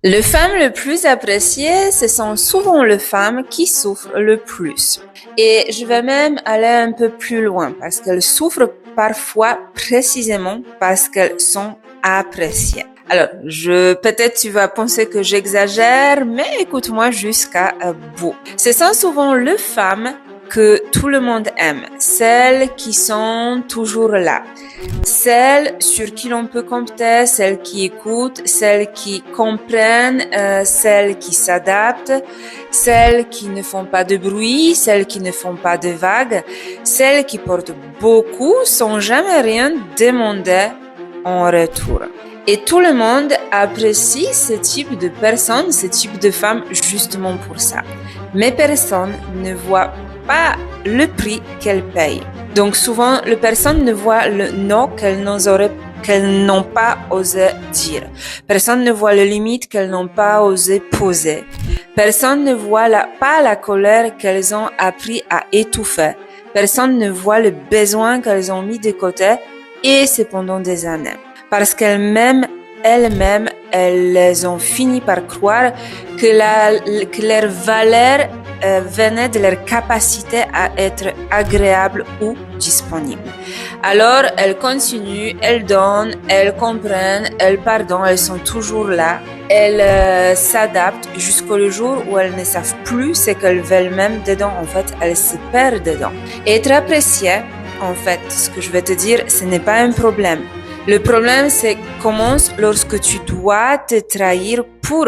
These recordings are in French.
Les femmes les plus appréciées, ce sont souvent les femmes qui souffrent le plus. Et je vais même aller un peu plus loin parce qu'elles souffrent parfois précisément parce qu'elles sont appréciées. Alors, peut-être tu vas penser que j'exagère, mais écoute-moi jusqu'à bout. Ce sont souvent les femmes que tout le monde aime, celles qui sont toujours là, celles sur qui l'on peut compter, celles qui écoutent, celles qui comprennent, celles qui s'adaptent, celles qui ne font pas de bruit, celles qui ne font pas de vagues, celles qui portent beaucoup sans jamais rien demander en retour. Et tout le monde apprécie ce type de personnes, ce type de femmes justement pour ça. Mais personne ne voit pas le prix qu'elles payent. Donc souvent, les personnes ne voient le non qu'elles n'ont pas osé dire. Personne ne voit les limites qu'elles n'ont pas osé poser. Personne ne voit pas la colère qu'elles ont appris à étouffer. Personne ne voit le besoin qu'elles ont mis de côté et c'est pendant des années. Parce elles-mêmes, elles ont fini par croire que leur valeur venait de leur capacité à être agréable ou disponible. Alors, elles continuent, elles donnent, elles comprennent, elles pardonnent, elles sont toujours là. Elles s'adaptent jusqu'au jour où elles ne savent plus ce qu'elles veulent même dedans. En fait, elles se perdent dedans. Et être appréciée, en fait, ce que je vais te dire, ce n'est pas un problème. Le problème, c'est commence lorsque tu dois te trahir pour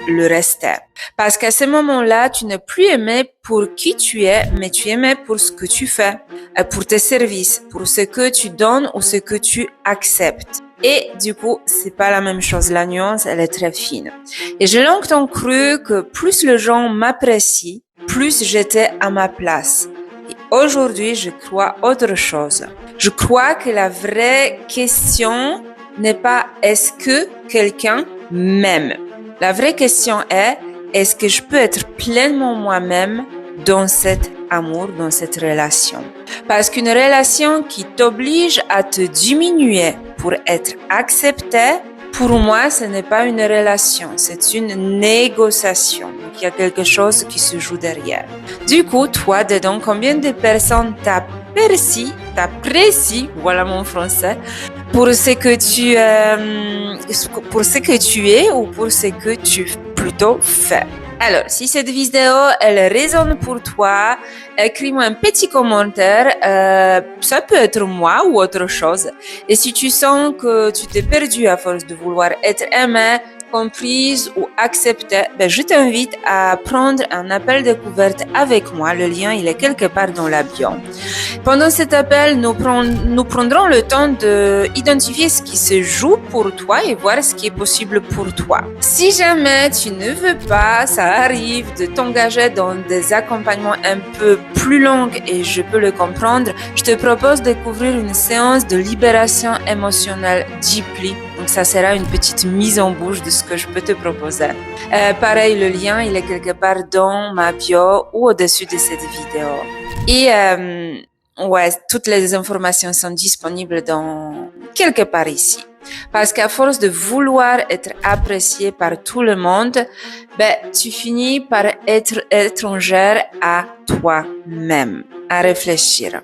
le rester. Parce qu'à ce moment-là, tu n'es plus aimé pour qui tu es, mais tu es aimé pour ce que tu fais, pour tes services, pour ce que tu donnes ou ce que tu acceptes. Et du coup, c'est pas la même chose. La nuance, elle est très fine. Et j'ai longtemps cru que plus les gens m'apprécient, plus j'étais à ma place. Et aujourd'hui, je crois autre chose. Je crois que la vraie question n'est pas est-ce que quelqu'un m'aime. La vraie question est-ce que je peux être pleinement moi-même dans cet amour, dans cette relation. Parce qu'une relation qui t'oblige à te diminuer pour être accepté, pour moi, ce n'est pas une relation, c'est une négociation. Donc, il y a quelque chose qui se joue derrière. Du coup, toi, dedans, combien de personnes t'apprécient, voilà mon français, pour ce que tu es ou pour ce que tu plutôt fais. Alors, si cette vidéo, elle résonne pour toi, écris-moi un petit commentaire. Ça peut être moi ou autre chose. Et si tu sens que tu t'es perdu à force de vouloir être aimé, comprise ou acceptée, je t'invite à prendre un appel découverte avec moi. Le lien, il est quelque part dans la bio. Pendant cet appel, nous prendrons le temps d'identifier ce qui se joue pour toi et voir ce qui est possible pour toi. Si jamais tu ne veux pas, ça arrive de t'engager dans des accompagnements un peu plus longs et je peux le comprendre, je te propose de découvrir une séance de libération émotionnelle deeply. Donc ça sera une petite mise en bouche de ce que je peux te proposer. Pareil, le lien, il est quelque part dans ma bio ou au-dessus de cette vidéo. Et toutes les informations sont disponibles dans quelque part ici. Parce qu'à force de vouloir être apprécié par tout le monde, tu finis par être étrangère à toi-même. À réfléchir.